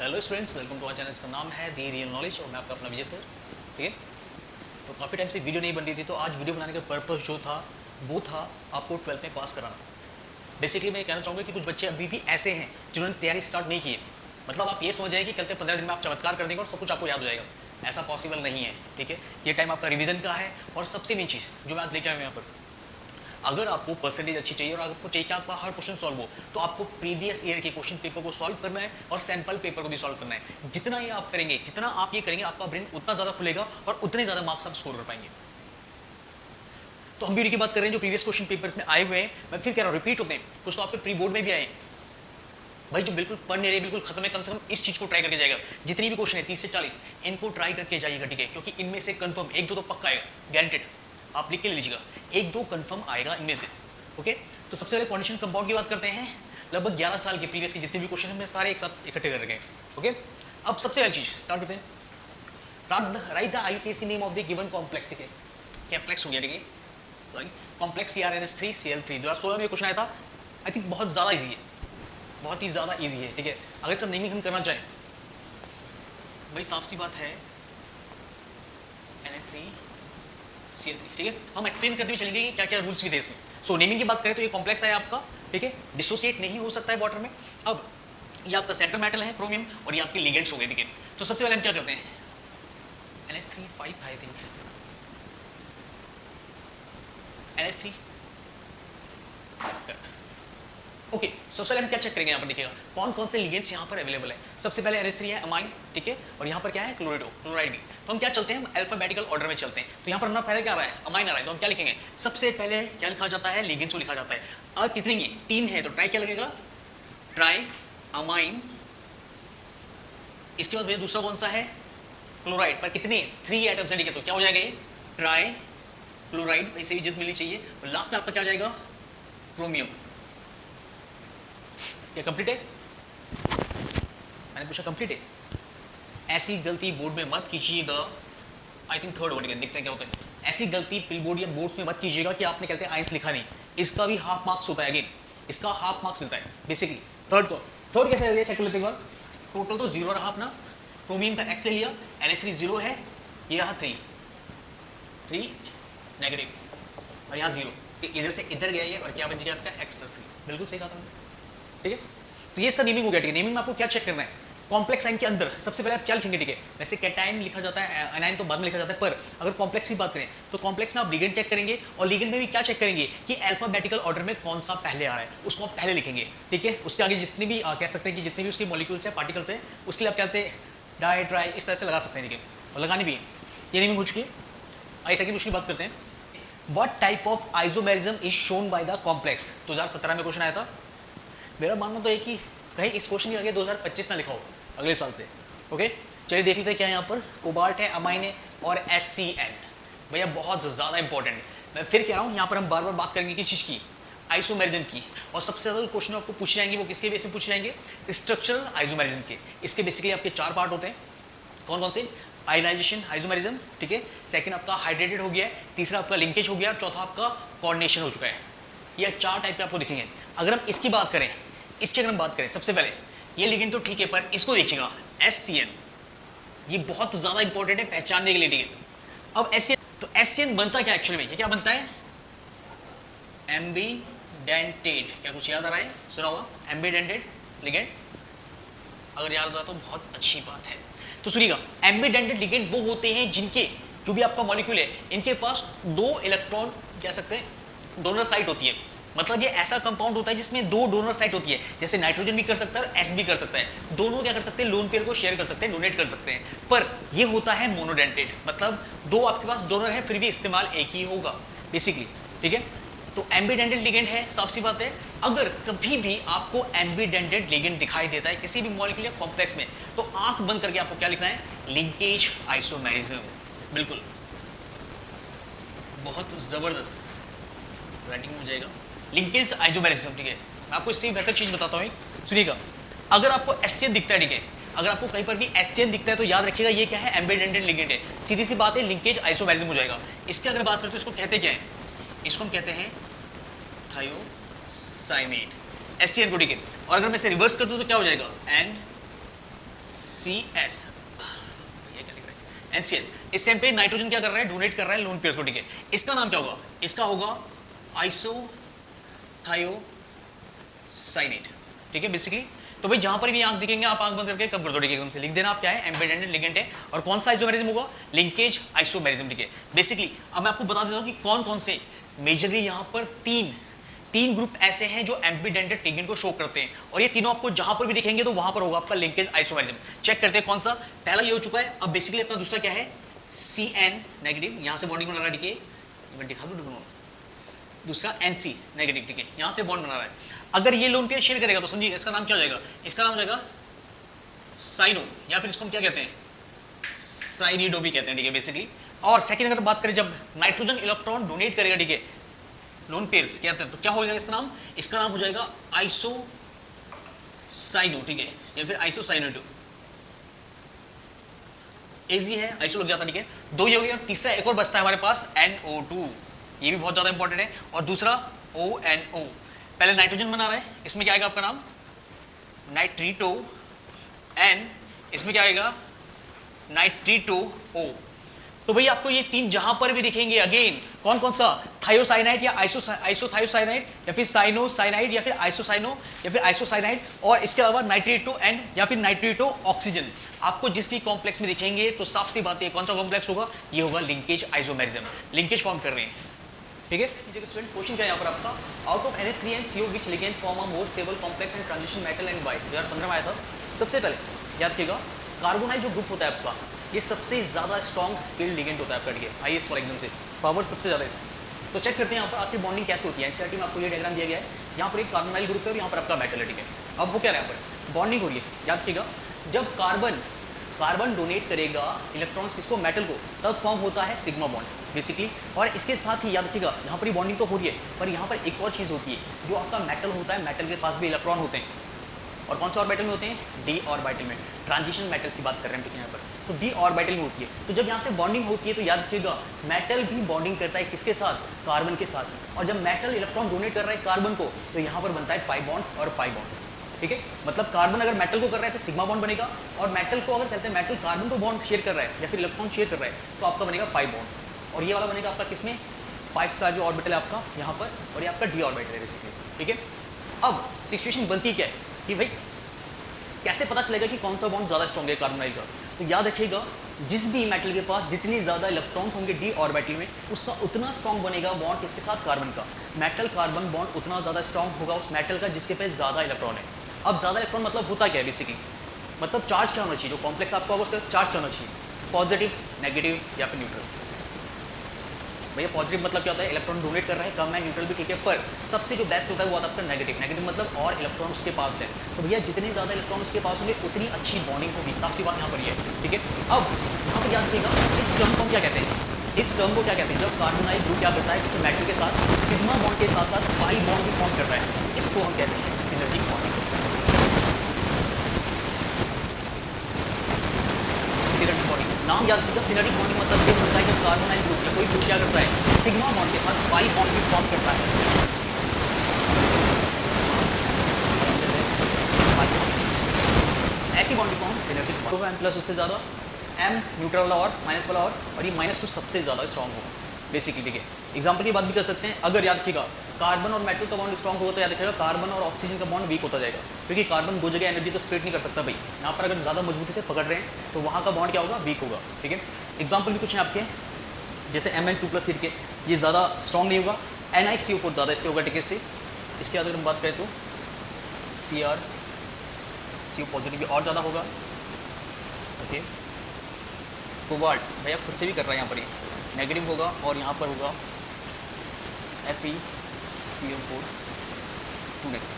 Hello students, welcome to our channel. इसका नाम है दी रियल नॉलेज और मैं आपका अपना विजय सर। ठीक है, तो काफ़ी टाइम से वीडियो नहीं बन रही थी, तो आज वीडियो बनाने का पर्पस जो था वो था आपको 12th में पास कराना। बेसिकली मैं कहना चाहूँगा कि कुछ बच्चे अभी भी ऐसे हैं जिन्होंने तैयारी स्टार्ट नहीं की है। मतलब आप ये समझ जाए कि कल 15 दिन में आप चमत्कार कर देंगे और सब कुछ आपको याद हो जाएगा। ऐसा पॉसिबल नहीं है। ठीक है, ये टाइम आपका रिवीजन का है। और सबसे मेन चीज़ जो मैं आज लेके आया हूँ यहाँ पर, अगर आपको परसेंटेज अच्छी चाहिए और आपको चाहिए कि आपका हर क्वेश्चन सॉल्व हो, तो आपको प्रीवियस ईयर के क्वेश्चन पेपर को सॉल्व करना है और सैंपल पेपर को भी सॉल्व करना है। जितना ये आप करेंगे, जितना आप ये करेंगे, आपका ब्रेन उतना ज़्यादा खुलेगा और उतने ज़्यादा मार्क्स आप स्कोर कर पाएंगे। तो हम भी की बात कर रहे हैं जो प्रीवियस क्वेश्चन पेपर में आए हुए हैं। मैं फिर कह रहा हूँ, रिपीट होते हैं, कुछ तो आपके प्री बोर्ड में भी आए। भाई जो बिल्कुल पढ़ नहीं रहे, बिल्कुल खत्म है, कम से कम इस चीज़ को ट्राई करके जाएगा। जितनी भी क्वेश्चन है 30 से 40, इनको ट्राई करके जाइएगा। ठीक है, क्योंकि इनमें से कंफर्म एक दो तो पक्का आएगा, गारंटेड। आप लिख के ले लीजिएगा, एक दो कंफर्म आएगा इनमें से। ओके, तो सबसे पहले कॉन्डिशन कंपाउंड की बात करते हैं। लगभग 11 साल के प्रीवियस के जितने भी क्वेश्चन हैं सारे एक साथ इकट्ठे कर रखे हैं। ओके, अब सबसे पहली चीज स्टार्ट करते हैं। Right the IUPAC name of the given complex. ठीक है, कॉम्प्लेक्स हो गया। ठीक है, कॉम्प्लेक्स CrNH3 Cl3 2016 में क्वेश्चन आया था। आई थिंक बहुत ज़्यादा ईजी है, बहुत ही ज़्यादा ईजी है। ठीक है, अगर सब नेमिंग हम करना चाहें, भाई साफ सी बात है NH3 Cl3। ठीक है, हम एक्सप्लेन करते हुए चलेंगे कि क्या क्या रूल्स भी थे इसमें। सो नेमिंग की बात करें तो ये कॉम्प्लेक्स है आपका। ठीक है, डिसोसिएट नहीं हो सकता है वाटर में। अब ये आपका सेंट्रल मेटल है क्रोमियम और ये आपके लिगेंड्स हो गए। ठीक है, तो सबसे पहले हम क्या करते हैं, NH3 I think NH3। Okay, सबसे पहले हम क्या चेक करेंगे, यहाँ पर देखिएगा कौन कौन से लिगेंड्स यहाँ पर अवेलेबल है। सबसे पहले NH3 है अमाइन। ठीक है, और यहाँ पर क्या है, क्लोराइड भी। तो हम क्या चलते हैं, हम अल्फाबेटिकल ऑर्डर में चलते हैं। तो यहाँ पर हमारा पहले क्या आ रहा है, अमाइन आ रहा है। तो हम क्या लिखेंगे, सबसे पहले क्या लिखा जाता है, लिगेंड्स को लिखा जाता है। और कितनी है, 3 है, तो ट्राई क्या लगेगा, ट्राई अमाइन। इसके बाद भैया दूसरा कौन सा है, क्लोराइड। पर कितने, 3 एटम्स है। ठीक है, तो क्या हो जाएगा ये, ट्राई क्लोराइड। ऐसे ही जिद मिलनी चाहिए। और लास्ट में आपका क्या हो जाएगा, क्रोमियम। क्या कंप्लीट है, मैंने पूछा कंप्लीट है। ऐसी गलती बोर्ड में मत कीजिएगा। आई थिंक थर्ड वर्ड, देखते हैं क्या होता है। ऐसी गलती प्री बोर्ड या बोर्ड में मत कीजिएगा कि आपने कहते हैं आइंस लिखा नहीं। इसका भी हाफ मार्क्स होता है। अगेन इसका हाफ मार्क्स मिलता है बेसिकली। थर्ड कैसे है, चेक कर लेते हैं एक बार। टोटल तो 0 रहा अपना, क्रोमियम का X ले लिया, NH3 0 है, ये रहा 3 नेगेटिव और यहाँ 0। इधर से इधर गया ये और क्या बन गया आपका X+3। बिल्कुल सही कहा था। ठीक है, तो ये इसका नेमिंग हो गया। ठीक है, नेमिंग में आपको क्या चेक करना है, कॉम्प्लेक्स साइन के अंदर सबसे पहले आप क्या लिखेंगे। ठीक है, वैसे कैटायन लिखा जाता है, एनायन तो बाद में लिखा जाता है, पर अगर कॉम्प्लेक्स की बात करें तो कॉम्प्लेक्स में आप लिगेंड चेक करेंगे और लिगेंड में भी क्या चेक करेंगे कि अल्फाबेटिकल ऑर्डर में कौन सा पहले आ रहा है, उसको आप पहले लिखेंगे। ठीक है, उसके आगे जितनी भी कह सकते हैं कि जितने भी उसके मॉलिक्यूल्स है, पार्टिकल्स है, उसके लिए आप कहते हैं डाई ट्राई, इस तरह से लगा सकते हैं। ठीक है, और लगानी भी है। ये नेमिंग हो चुकी है। आइए सेकंड क्वेश्चन की बात करते हैं। What type of isomerism is shown by the complex. 2017 में क्वेश्चन आया था। मेरा मानना तो है कि कहीं इस क्वेश्चन के आगे 2025 ना लिखा हो, अगले साल से। ओके, चलिए देख लेते हैं क्या है यहाँ पर। कोबाल्ट है, अमाइन है और SCN। भैया बहुत ज़्यादा इंपॉर्टेंट है। मैं फिर कह रहा हूँ, यहाँ पर हम बार बार बात करेंगे किस चीज़ की, आइसोमेरिज्म की। और सबसे ज़्यादा क्वेश्चन आपको पूछे जाएंगे वो किसके बेस में पूछे जाएंगे, स्ट्रक्चरल आइसोमेरिज्म के। इसके बेसिकली आपके 4 पार्ट होते हैं। कौन कौन से, आयनाइजेशन आइसोमेरिज्म। ठीक है, सेकंड आपका हाइड्रेटेड हो गया है, तीसरा आपका लिंकेज हो गया, चौथा आपका कोऑर्डिनेशन हो चुका है। ये 4 टाइप के आपको दिखेंगे। अगर हम इसकी बात करें, इसकी अगर हम बात करें, सबसे पहले ये लिगेंड तो ठीक है, पर इसको देखिएगा SCN, ये बहुत ज़्यादा इंपॉर्टेंट है पहचानने के लिए। ठीक है, अब SCN, तो SCN बनता क्या एक्चुअली में, ये क्या बनता है, एम्बीडेंटेड। क्या कुछ याद आ रहा है, सुना होगा, एम्बीडेंटेड लिगेंड। अगर याद आ तो बहुत अच्छी बात है। तो सुनिएगा, एम्बीडेंटेड लिगेंड वो होते हैं जिनके जो भी आपका मॉलिक्यूल है, इनके पास 2 इलेक्ट्रॉन कह सकते हैं डोनर साइट होती है। मतलब ये ऐसा कंपाउंड होता है जिसमें 2 डोनर साइट होती है। जैसे नाइट्रोजन भी कर सकता है और S भी कर सकता है। दोनों क्या कर सकते हैं, लोन पेयर को शेयर कर सकते हैं, डोनेट कर सकते हैं। पर ये होता है मोनोडेंटेड, मतलब 2 आपके पास डोनर है, फिर भी इस्तेमाल एक ही होगा बेसिकली। ठीक है, तो एम्बीडेंटेड लिगेंड है, साफ सी बात है। अगर कभी भी आपको एम्बीडेंटेड लिगेंड दिखाई देता है किसी भी मॉलिक्यूल या कॉम्प्लेक्स में, तो आंख बंद करके आपको क्या लिखना है, लिंकेज आइसोमेरिज्म। बिल्कुल, बहुत जबरदस्त राइटिंग हो जाएगा, लिंकेज आइसोमेरिज्म। ठीक है, मैं आपको इससे बेहतर चीज बताता हूँ, सुनिएगा। अगर आपको SCN दिखता है, ठीक है, अगर आपको कहीं पर भी SCN दिखता है तो याद रखिएगा ये क्या है, एम्बीडेंटेड लिगेंड है। सीधी सी बात है, लिंकेज आइसोमेरिज्म हो जाएगा। इसकी अगर बात करें तो इसको कहते क्या है, इसको हम कहते हैं थायोसाइनेट, SCN को। ठीक है, और अगर मैं इसे रिवर्स कर दूं तो क्या हो जाएगा, NCS, ये क्या लिख रहा है, NCS। इस टाइम पे नाइट्रोजन क्या कर रहा है, डोनेट कर रहा है लोन पेयर को, ठीक है। इसका नाम क्या होगा, इसका होगा आइसोथायोसाइनेट, ठीक है बेसिकली। तो भाई जहां पर भी आंख दिखेंगे आप आंख बंद करके कब कर दो, ठीक है, एकदम से लिख देना आप क्या है, एम्बेडेड लिगेंड है। और कौन सा आइसोमेरिज्म होगा, लिंकेज आइसोमेरिज्म, ठीक है बेसिकली। अब मैं आपको बता देता हूं कि कौन कौन से मेजरली यहां पर तीन ग्रुप ऐसे हैं जो एम्बीडेंटेड लिगेंड को शो करते हैं, और ये तीनों आपको जहां पर भी दिखेंगे तो वहां पर होगा आपका लिंकेज आइसोमेरिज्म। चेक करते हैं कौन सा, पहला ये हो चुका है। अब बेसिकली अपना दूसरा क्या है, CN नेगेटिव, यहां से बॉन्डिंग बना रहा है, ठीक है, दिखा दो, दूसरा NC नेगेटिव, ठीक है, यहां से बॉन्ड बना रहा है। अगर ये लोन पेयर शेयर करेगा तो समझिए इसका नाम क्या हो जाएगा, इसका नाम हो जाएगा साइनो, या फिर इसको हम क्या कहते हैं, साइनिडो भी कहते हैं, ठीक है बेसिकली। और सेकंड अगर बात करें, जब नाइट्रोजन इलेक्ट्रॉन डोनेट करेगा, ठीक है, लोन पेयर्स क्या हैं, तो क्या हो जाएगा इसका नाम हो जाएगा आइसोसाइनो, ठीक है, या फिर आइसोसाइनेटो। इजी है, आइसो लग जाता है, ठीक है। दो ये हो गया, और तीसरा एक और बचता है हमारे पास NO2, ये भी बहुत ज्यादा इंपॉर्टेंट है। और दूसरा ONO, पहले नाइट्रोजन बना रहा है, इसमें क्या आएगा आपका नाम नाइट्रीटो N, इसमें क्या आएगा नाइट्रीटो O। तो भाई आपको ये तीन जहां पर भी दिखेंगे, अगेन कौन कौन सा, थायोसाइनाइड या आइसोथायोसाइनाइड, या फिर साइनोसाइनाइड, या फिर आइसोसाइनो, या फिर आइसोसाइनाइड, और इसके अलावा नाइट्रेटो N या फिर नाइट्रेटो ऑक्सीजन। आपको जिस भी कॉम्प्लेक्स में दिखेंगे तो साफ सी बात है, कौन सा कॉम्प्लेक्स होगा, ये होगा लिंकेज आइसोमेरिज्म, लिंकेज फॉर्म कर रहे हैं, ठीक है। स्टूडेंट क्वेश्चन क्या है यहाँ पर आपका, out of NH3 and CO which ligand form a more stable complex and transition metal and white, 2015 में आया था। सबसे पहले याद रखिएगा, कार्बोनाइल जो ग्रुप होता है आपका, ये सबसे ज्यादा स्ट्रॉन्ग फील्ड लिगेंड होता है आपका, ठीक है, आइए फॉर एकदम से पावर सबसे ज्यादा इसमें। तो चेक करते हैं यहाँ पर आपकी बॉन्डिंग कैसे होती है। एनसीईआरटी में आपको ये डायग्राम दिया गया है, यहाँ पर एक कार्बोनाइल ग्रुप है और यहाँ पर आपका मेटल है, ठीक है। अब वो क्या है, यहाँ पर बॉन्डिंग हो रही है, याद रखिएगा, जब कार्बन डोनेट करेगा इलेक्ट्रॉन्स किसको, मेटल को, तब फॉर्म होता है सिग्मा बॉन्ड बेसिकली। और इसके साथ ही याद रखिएगा, यहाँ पर बॉन्डिंग तो हो रही है, पर यहाँ पर एक और चीज़ होती है, जो आपका मेटल होता है, मेटल के पास भी इलेक्ट्रॉन होते हैं, और कौन से ऑर्बिटल में होते हैं, d ऑर्बिटल में। ट्रांजिशन मेटल्स की बात कर रहे हैं, ठीक है, यहाँ पर तो d ऑर्बिटल में होती है। तो जब यहाँ से बॉन्डिंग होती है तो याद रखिएगा, मेटल भी बॉन्डिंग करता है किसके साथ, कार्बन के साथ। और जब मेटल इलेक्ट्रॉन डोनेट कर रहा है कार्बन को, तो यहाँ पर बनता है पाई बॉन्ड और पाई बॉन्ड, ठीक है। मतलब कार्बन अगर मेटल को कर रहा है तो सिग्मा बॉन्ड बनेगा, और मेटल को अगर कहते हैं मेटल कार्बन को बॉन्ड शेयर कर रहा है या फिर इलेक्ट्रॉन शेयर कर रहा है, तो आपका बनेगा पाई बॉन्ड। और ये वाला बनेगा आपका किसमें, पाई स्टार जो ऑर्बिटल है आपका यहाँ पर, और ये आपका d ऑर्बिटल है बेसिकली, ठीक है। अब सिचुएशन बनती क्या है कि भाई कैसे पता चलेगा कि कौन सा बॉन्ड ज्यादा स्ट्रॉन्ग है कार्बोनाइल का। तो याद रखिएगा, जिस भी मेटल के पास जितनी ज्यादा इलेक्ट्रॉन होंगे d ऑर्बिटल में, उसका उतना स्ट्रॉन्ग बनेगा बॉन्ड किसके साथ, कार्बन का। मेटल कार्बन बॉन्ड उतना ज्यादा स्ट्रॉन्ग होगा उस मेटल का जिसके पास ज्यादा इलेक्ट्रॉन है। अब ज्यादा इलेक्ट्रॉन मतलब होता क्या है बेसिकली, मतलब चार्ज क्या होना चाहिए, जो कॉम्प्लेक्स आपका होगा उसका चार्ज क्या होना चाहिए, पॉजिटिव, नेगेटिव या फिर न्यूट्रल। भैया पॉजिटिव मतलब क्या होता है, इलेक्ट्रॉन डोनेट कर रहा है, कम है, न्यूट्रल भी ठीक है, पर सबसे जो बेस्ट होता है वो आता है आपका नेगेटिव। नेगेटिव मतलब और इलेक्ट्रॉन उसके पास है, तो भैया जितने ज़्यादा इलेक्ट्रॉन उसके पास होंगे उतनी अच्छी बॉन्डिंग होगी, साफ सी बात यहाँ पर ये है, ठीक है। अब यहाँ पर याद रखिएगा, इस टर्म को हम क्या कहते हैं, इस टर्म को क्या कहते हैं, जब कार्बोनाइल ग्रुप क्या करता है किसी मेटल के साथ सिग्मा बॉन्ड के साथ साथ पाई बॉन्ड भी फॉर्म करता है, इसको हम कहते हैं सिनर्जिक बॉन्डिंग। नाम याद रखिएगा, सिनर्जिक बॉन्डिंग मतलब ये होता है कि कार्बोनाइल ग्रुप या कोई ग्रुप क्या करता है, सिग्मा बॉन्ड के साथ पाई बॉन्ड भी फॉर्म करता है। ऐसी बॉन्डिंग को हम सिनर्जिक बॉन्ड, M प्लस उससे ज़्यादा, M न्यूट्रल वाला और माइनस वाला, और ये -2 सबसे ज़्यादा स्ट्रॉन्ग होगा बेसिकली, ठीक है। एग्जाम्पल की बात भी कर सकते हैं, अगर याद रखिएगा कार्बन और मेटल का बॉन्ड स्ट्रॉन्ग होगा तो याद रखिएगा कार्बन और ऑक्सीजन का बॉन्ड वीक होता जाएगा, क्योंकि कार्बन दो जगह एनर्जी तो स्प्रेड नहीं कर सकता भाई। यहाँ पर अगर ज़्यादा मजबूती से पकड़ रहे हैं तो वहाँ का बॉन्ड क्या होगा, वीक होगा, ठीक है। एग्जाम्पल भी कुछ हैं आपके, जैसे Mn2+ के, ये ज़्यादा स्ट्रॉन्ग नहीं होगा, NiCO4 ज़्यादा इससे होगा, ठीक है। इससे इसके बाद अगर हम बात करें तो CrCO पॉजिटिव भी और ज़्यादा होगा, ओके। कोबाल्ट भैया खुद से भी कर रहा है, यहाँ पर ये नेगेटिव होगा, और यहाँ पर होगा FeCO4 2 नेगेटिव।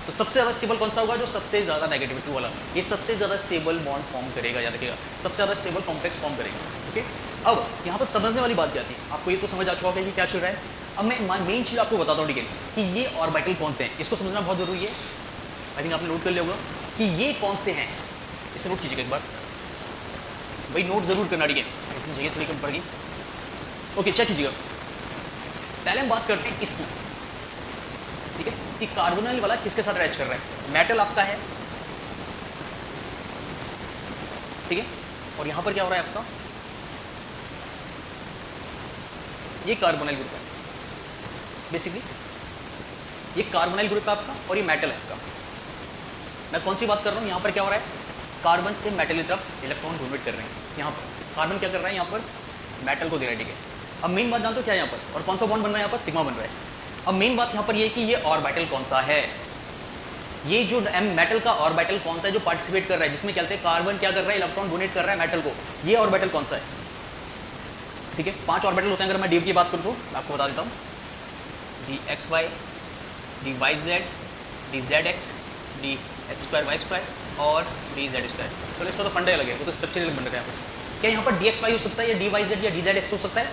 तो सबसे ज़्यादा स्टेबल कौन सा होगा, जो सबसे ज़्यादा नेगेटिव 2 वाला, ये सबसे ज़्यादा स्टेबल बॉन्ड फॉर्म करेगा, याद रखिएगा, सबसे ज़्यादा स्टेबल कॉम्प्लेक्स फॉर्म करेगा, ओके। अब यहाँ पर समझने वाली बात क्या आती है, आपको ये तो समझ आ चुका है कि क्या चल रहा है। अब मैं मेन चीज़ आपको बताता हूँ, ठीक है, कि ये ऑर्बिटल कौन से हैं, इसको समझना बहुत जरूरी है। आई थिंक आपने नोट कर लिया होगा कि ये कौन से हैं, इसे नोट कीजिएगा एक बार भाई, नोट जरूर करना, ठीक है, जगह थोड़ी कम पड़ेगी, ओके। चेक कीजिएगा, पहले हम बात करते हैं इसकी, ठीक है, कि कार्बोनाइल वाला किसके साथ अटैच कर रहा है। मेटल आपका है, ठीक है। और यहाँ पर क्या हो रहा है आपका, ये कार्बोनाइल ग्रुप है बेसिकली, ये कार्बोनाइल ग्रुप है आपका और ये मेटल है आपका। मैं कौन सी बात कर रहा हूँ, यहाँ पर क्या हो रहा है, कार्बन से मेटल की तरफ इलेक्ट्रॉन डोनेट कर रहे हैं। यहाँ पर कार्बन क्या कर रहा है, यहाँ पर मेटल को दे रहा है, ठीक है। अब मेन बात जानते हो क्या है यहाँ पर, और कौन सा बॉन्ड बन रहा है यहाँ पर, सिग्मा बन रहा है। अब मेन बात यहाँ पर ये है कि ये ऑर्बिटल कौन सा है, ये जो मेटल का ऑर्बिटल कौन सा है जो पार्टिसिपेट कर रहा है, जिसमें कहते हैं कार्बन क्या कर रहा है, इलेक्ट्रॉन डोनेट कर रहा है मेटल को, ये ऑर्बिटल कौन सा है, ठीक है। 5 ऑर्बिटल होते हैं, अगर मैं डी की बात करूँ तो मैं आपको बता देता हूँ, d x y, d y z, d z x, d x square y square और डी जेड स्क्वायर। चलो इसका तो फंडे अलग है, वो तो स्ट्रक्चर अलग बन रहा है यहाँ पर। क्या यहाँ पर डी एक्स वाई हो सकता है या डी वाई जेड या डी जेड एक्स हो सकता है,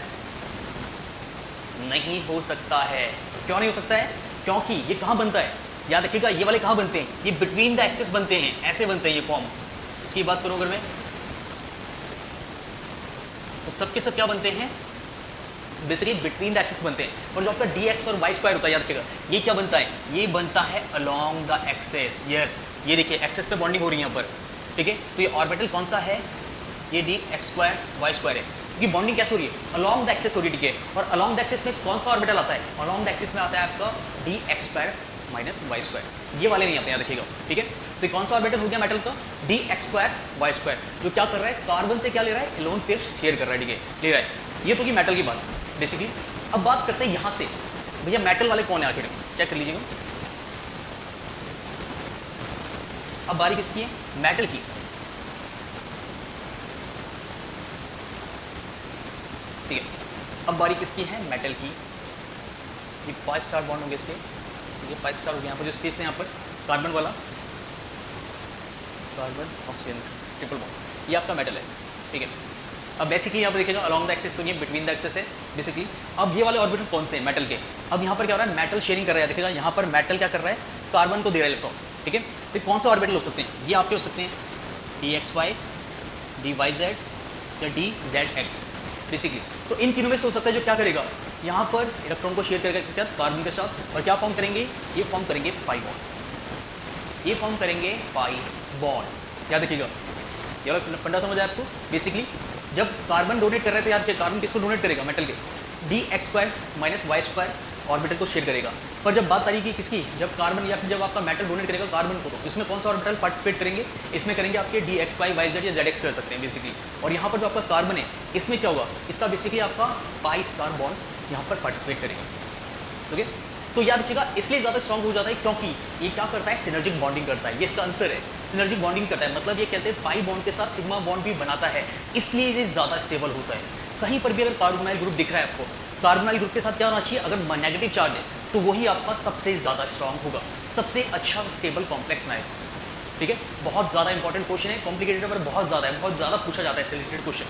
नहीं हो सकता है। क्यों नहीं हो सकता है, क्योंकि ये कहाँ बनता है, याद रखिएगा, ये वाले कहाँ बनते हैं, ये बिटवीन द एक्सेस बनते हैं, ऐसे बनते हैं ये फॉर्म। इसकी बात करूँ अगर मैं, तो सबके सब क्या बनते हैं, बेसिकली बिटवीन द एक्सेस बनते हैं। और जो आपका डी एक्स और वाई स्क्वायर होता है, याद रखिएगा, ये क्या बनता है, ये बनता है अलोंग द एक्सेस। यस, ये देखिए एक्सेस पे बॉन्डिंग हो रही है यहाँ पर, ठीक है। तो ये ऑर्बिटल कौन सा है, ये d x square y square है, क्योंकि बॉन्डिंग कैसे हो रही है, अलोंग द एक्सेस हो रही है, ठीक है। और अलोंग द एक्सेस में कौन सा ऑर्बिटल आता है, अलोंग द एक्सेस में आता है आपका d x square minus y square, ये वाले नहीं आते हैं, रखिएगा, ठीक है। तो कौन सा ऑर्बिटल हो गया मेटल का, d x square y square, जो क्या कर रहा है, कार्बन से क्या ले रहा है, एलोन पेयर शेयर कर रहा है, ठीक है, ले रहा है। ये तो की मेटल की बात बेसिकली। अब बात करते हैं यहां से, भैया मेटल वाले कौन है आखिर, चेक कर लीजिएगा। अब बारी किसकी है, मेटल की, ठीक है। अब बारी किसकी है, मेटल की। ये 5 स्टार बॉन्ड होंगे इसके, ये 5 स्टार हो गया यहाँ पर, जो स्पेस है यहाँ पर कार्बन वाला, कार्बन ऑक्सीजन ट्रिपल बॉन्ड, ये आपका मेटल है, ठीक है। अब बेसिकली यहाँ पर देखिएगा अलोंग द एक्सेस, तो ये बिटवीन द एक्सेस है बेसिकली। अब ये वाले ऑर्बिटल कौन से हैं, मेटल के। अब यहाँ पर क्या हो रहा है, मेटल शेयरिंग कर रहा है, देखिएगा यहाँ पर मेटल क्या कर रहा है, कार्बन को दे रहा है इलेक्ट्रॉन, ठीक है। तो कौन सा ऑर्बिटल हो सकते हैं, ये आपके हो सकते हैं d x y, d y z या डी जेड एक्स बेसिकली। तो इन तीनों में से हो सकता है जो क्या करेगा, यहाँ पर इलेक्ट्रॉन को शेयर करेगा किसके साथ, कार्बन के साथ, और क्या फॉर्म करेंगे, ये फॉर्म करेंगे पाई बॉन्ड, ये फॉर्म करेंगे पाई बॉन्ड। याद रखिएगा, ये वाला फंडा समझ आया आपको। बेसिकली जब कार्बन डोनेट कर रहे थे, याद रखिए कार्बन किसको डोनेट करेगा, मेटल के, d x square minus y square orbital को शेयर करेगा। पर जब बात आ रही कि किसकी, जब कार्बन या फिर जब आपका मेटल डोनेट करेगा कार्बन को, तो इसमें कौन सा ऑर्बिटल पार्टिसिपेट करेंगे, इसमें करेंगे आपके d x y y z या जेड एक्स कर सकते हैं बेसिकली। और यहाँ पर जो आपका कार्बन है, इसमें क्या होगा, इसका बेसिकली आपका पाई स्टार बॉन्ड यहाँ पर पार्टिसिपेट करेगा, ठीक है। तो याद रखिएगा, इसलिए ज़्यादा स्ट्रॉन्ग हो जाता है क्योंकि ये क्या करता है, सिनर्जिक बॉन्डिंग करता है, ये इसका आंसर है, सिनर्जिक बॉन्डिंग करता है। मतलब ये कहते हैं पाई बॉन्ड के साथ सिग्मा बॉन्ड भी बनाता है, इसलिए ये ज़्यादा स्टेबल होता है। कहीं पर भी अगर कार्बोनाइल ग्रुप दिख रहा है आपको, कार्बोनाइल ग्रुप के साथ क्या होना चाहिए, अगर नेगेटिव चार्ज है तो वही आपका सबसे ज़्यादा स्ट्रॉन्ग होगा, सबसे अच्छा स्टेबल कॉम्प्लेक्स में आएगा, ठीक है। बहुत ज़्यादा इंपॉर्टेंट क्वेश्चन है, कॉम्प्लिकेटेड पर बहुत ज़्यादा है, बहुत ज़्यादा पूछा जाता है, सिलेक्टेड क्वेश्चन।